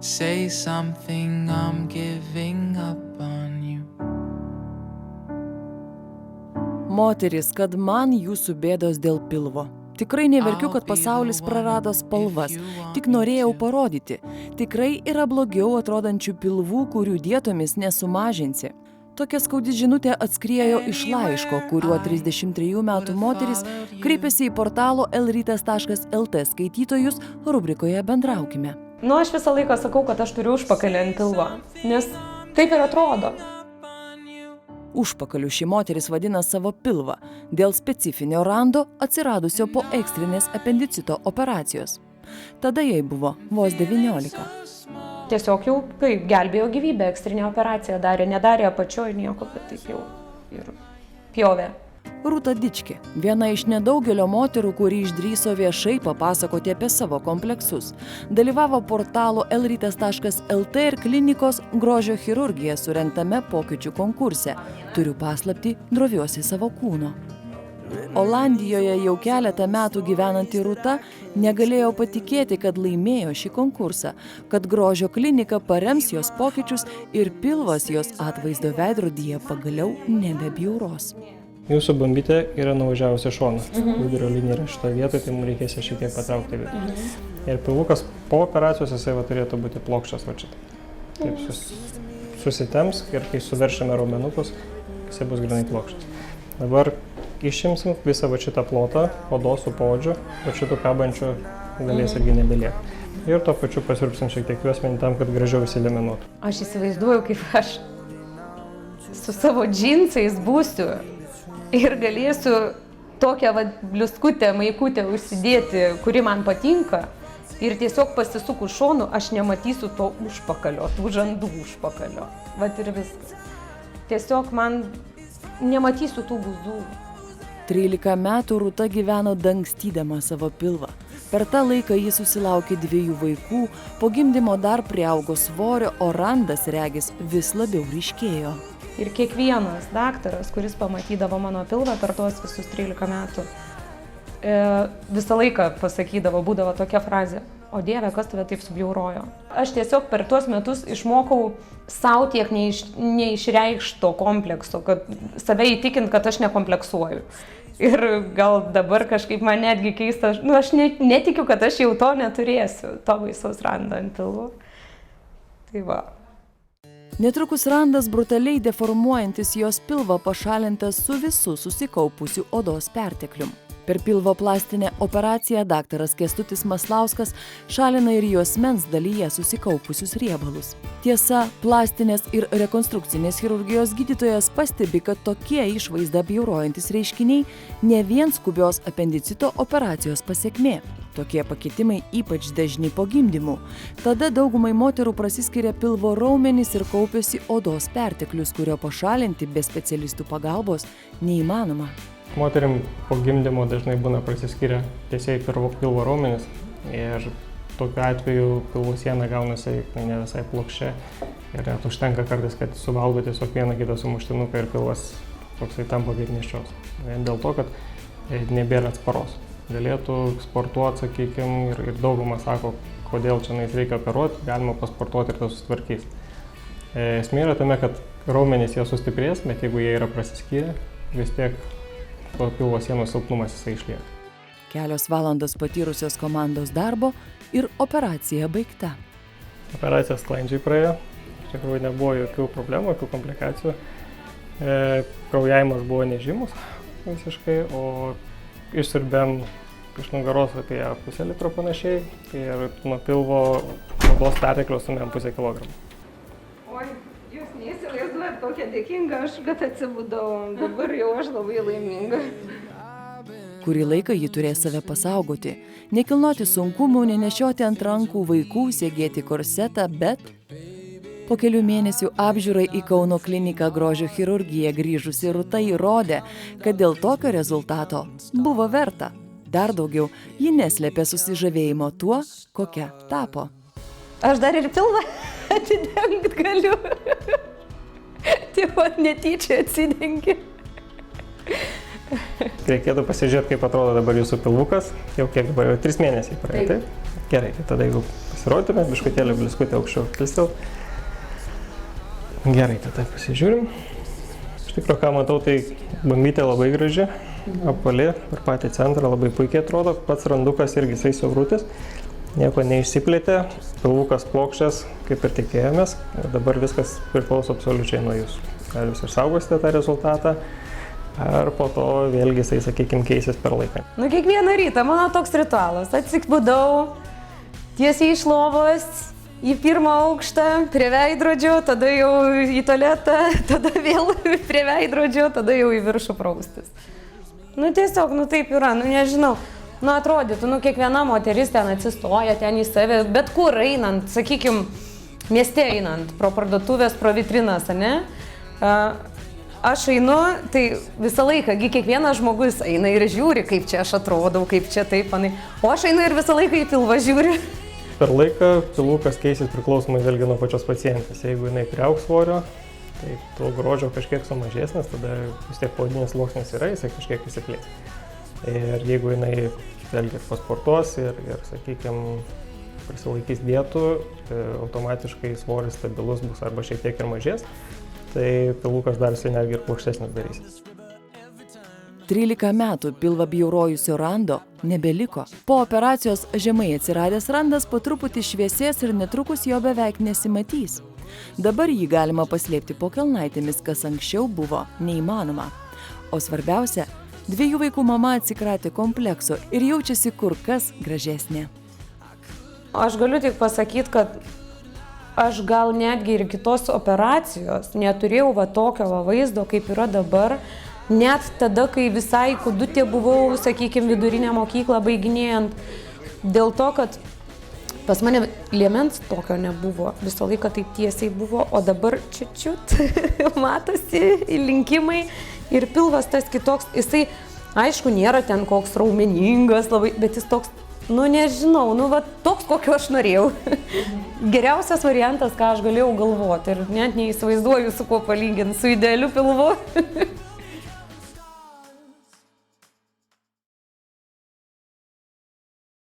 Say something, I'm giving up on you. Moterys, kad man jūsų bėdos dėl pilvo. Tikrai neverkiu, kad pasaulis prarado spalvas, tik norėjau parodyti. Tikrai yra blogiau atrodančių pilvų, kurių dietomis nesumažinsi. Tokia skaudi žinutė atskriejo iš laiško, kuriuo 33 metų moteris kreipėsi į portalo lrytas.lt skaitytojus rubrikoje Bendraukime. Aš visą laiką sakau, kad aš turiu užpakalį ant pilvo, nes taip ir atrodo. Užpakaliu ši moteris vadina savo pilvą dėl specifinio rando atsiradusio po ekstrinės apendicito operacijos. Tada jai buvo vos 19. Tiesiog jau gelbėjo gyvybę, ekstrinė operacija darė, nedarė apačioje nieko, bet taip jau ir pjovė. Rūta Dičkė, viena iš nedaugelio moterų, kuri išdrįso viešai papasakoti apie savo kompleksus. Dalyvavo portalo lrytas.lt ir klinikos grožio chirurgija surengtame pokyčių konkurse. Turiu paslaptį, droviuosi savo kūno. Olandijoje jau keletą metų gyvenanti Rūta negalėjo patikėti, kad laimėjo šį konkursą, kad grožio klinika parems jos pokyčius ir pilvas jos atvaizdo veidrodyje pagaliau nebebjauros. Jūsų bambytė yra nuvažiavusi šoną. Vidurio linija yra šitoje vietoje, tai mums reikės šiek tiek patraukti vidurį. Ir pilvukas po operacijos jisai turėtų būti plokščias va čia. Taip susitems ir kai suveršime raumenukus, jisai bus grinai plokščias. Dabar išimsim visą va šitą plotą, odos su poodžiu, va šitų kabančių dalies irgi nebelieka. Ir tuo pačiu pasirpsim šiek tiek juosmenį tam, kad gražiau įsiliminuotų. Aš įsivaizduoju, kaip aš su savo džinsais būsiu ir galėsiu tokią bliuskutę, maikutę užsidėti, kuri man patinka. Ir tiesiog pasisukus šonu, aš nematysiu to užpakalio, tų žandų užpakalio. Vat ir viskas. Tiesiog man nematysiu tų guzų. 13 metų Rūta gyveno dangstydama savo pilvą. Per tą laiką ji susilaukė 2 vaikų, po gimdymo dar priaugo svorio, o randas regis vis labiau ryškėjo. Ir kiekvienas daktaras, kuris pamatydavo mano pilvą per tuos visus 13 metų, visą laiką pasakydavo, būdavo tokia frazė: o Dieve, kas tave taip subjaurojo? Aš tiesiog per tuos metus išmokau savo tiek neišreikšto komplekso, kad save įtikint, kad aš nekompleksuoju. Ir gal dabar kažkaip man netgi keista, aš netikiu, kad aš jau to neturėsiu, to baisaus rando ant pilvo. Tai va. Netrukus randas brutaliai deformuojantis jos pilvą pašalintas su visu susikaupusiu odos perteklium. Per pilvo plastinę operaciją daktaras Kęstutis Maslauskas šalina ir juosmens dalyje susikaupusius riebalus. Tiesa, plastinės ir rekonstrukcinės chirurgijos gydytojas pastebi, kad tokie išvaizdą bjaurojantis reiškiniai ne vien skubios apendicito operacijos pasekmė. Tokie pakitimai ypač dažni po gimdymų. Tada daugumai moterų prasiskiria pilvo raumenys ir kaupiasi odos perteklius, kurio pašalinti be specialistų pagalbos neįmanoma. Moterim po gimdymo dažnai būna prasiskiria tiesiai pilvo raumenis ir tokiu atveju pilvo siena gaunasi ne visai plokščia ir net užtenka kartais, kad suvalgo tiesiog vieną kitą sumuštinuką ir pilvas toksai tampa kaip nėščios. Vien dėl to, kad nebėra atsparos. Galėtų sportuoti, sakykime, ir dauguma sako, kodėl čia reikia operuoti, galima pasportuoti ir tas susitvarkys. Esmė yra tame, kad raumenys jie sustiprės, bet jeigu jie yra prasiskyrę, vis tiek pilvo sienos silpnumas jisai išlieka. Kelios valandos patyrusios komandos darbo ir operacija baigta. Operacija sklandžiai praėjo, iš tikrųjų nebuvo jokių problemų, jokių komplikacijų. Kraujavimas buvo nežymus visiškai, o išsiurbėm iš nugaros apie pusę litro panašiai ir nuo pilvo odos perteklio sumėm 0,5 kilogramų. Oi, jūs neįsivaizduojat, kokia dėkinga aš, kad atsibudau. Dabar jau aš labai laiminga. Kurį laiką ji turės save pasaugoti, nekilnoti sunkumų, nenešioti ant rankų vaikų, segėti korsetą, bet po kelių mėnesių apžiūrai į Kauno kliniką grožio chirurgiją grįžusi Rūta įrodė, kad dėl tokio rezultato buvo verta. Dar daugiau, ji neslėpė susižavėjimo tuo, kokia tapo. Aš dar ir pilvą atidengt galiu. Taip netyčia atsidengi. Reikėtų pasižiūrėti, kaip atrodo dabar jūsų pilvukas. Jau kiek dabar, jau 3 mėnesiai praėjo, taip? Gerai, tai tada jeigu pasirodytume, biškutėlį bliskutį aukščiau kilstel. Gerai, tada pasižiūrim. Iš tikrųjų, ką matau, tai bambytė labai graži, apvali, per patį centrą labai puikiai atrodo, pats randukas irgi jisai siaurutis, nieko neišsiplėtė, pilvukas plokščias, kaip ir tikėjomės, dabar viskas priklauso absoliučiai nuo jūsų. Ar jūs išsaugosite tą rezultatą, ar po to vėlgi jisai, sakykime, keisis per laiką. Nu, kiekvieną rytą mano toks ritualas. Atsikbudau, tiesiai iš lovos, į pirmą aukštą, prie veidrodžio, tada jau į tualetą, tada vėl prie veidrodžio, tada jau į viršų praustis. Nu, tiesiog, nu taip yra, nu nežinau. Nu, atrodytų, nu, kiekviena moteris ten atsistoja, ten į save, bet kur einant, sakykime, mieste einant, pro parduotuvės, pro vitrinas, ne? Aš einu, tai visą laiką, kiekvienas žmogus eina ir žiūri, kaip čia aš atrodau, kaip čia taip, manai. O aš einu ir visą laiką į pilvą žiūri. Per laiką pilvukas keisis priklausomai vėlgi nuo pačios pacientės. Jeigu jinai priaugs svorio, tai to grožio kažkiek sumažesnis, tada vis tiek podinis sluoksnis yra, jisai kažkiek įsiplės. Ir jeigu jinai vėlgi pasportuos ir sakykime, prisilaikys dietų, automatiškai svoris stabilus bus arba šiek tiek ir mažės. Tai pilvukas dar jisai netgi ir plokštesnis darysis. 13 metų pilvą bjaurojusio rando nebeliko. Po operacijos žemai atsiradęs randas po truputį šviesės ir netrukus jo beveik nesimatys. Dabar jį galima paslėpti po kelnaitėmis, kas anksčiau buvo neįmanoma. O svarbiausia, 2 vaikų mama atsikratė komplekso ir jaučiasi kur kas gražesnė. Aš galiu tik pasakyti, kad aš gal netgi ir kitos operacijos neturėjau va tokio vaizdo, kaip yra dabar. Net tada, kai visai kudutė buvau, sakykime, vidurinę mokyklą baiginėjant. Dėl to, kad pas mane liemens tokio nebuvo. Visą laiką taip tiesiai buvo, o dabar čiut matosi linkimai. Ir pilvas tas kitoks, jisai, aišku, nėra ten koks raumeningas labai, bet jis toks, nu nežinau, nu va toks, kokio aš norėjau. Geriausias variantas, ką aš galėjau galvoti ir net neįsivaizduoju, su kuo palyginti, su idealiu pilvu.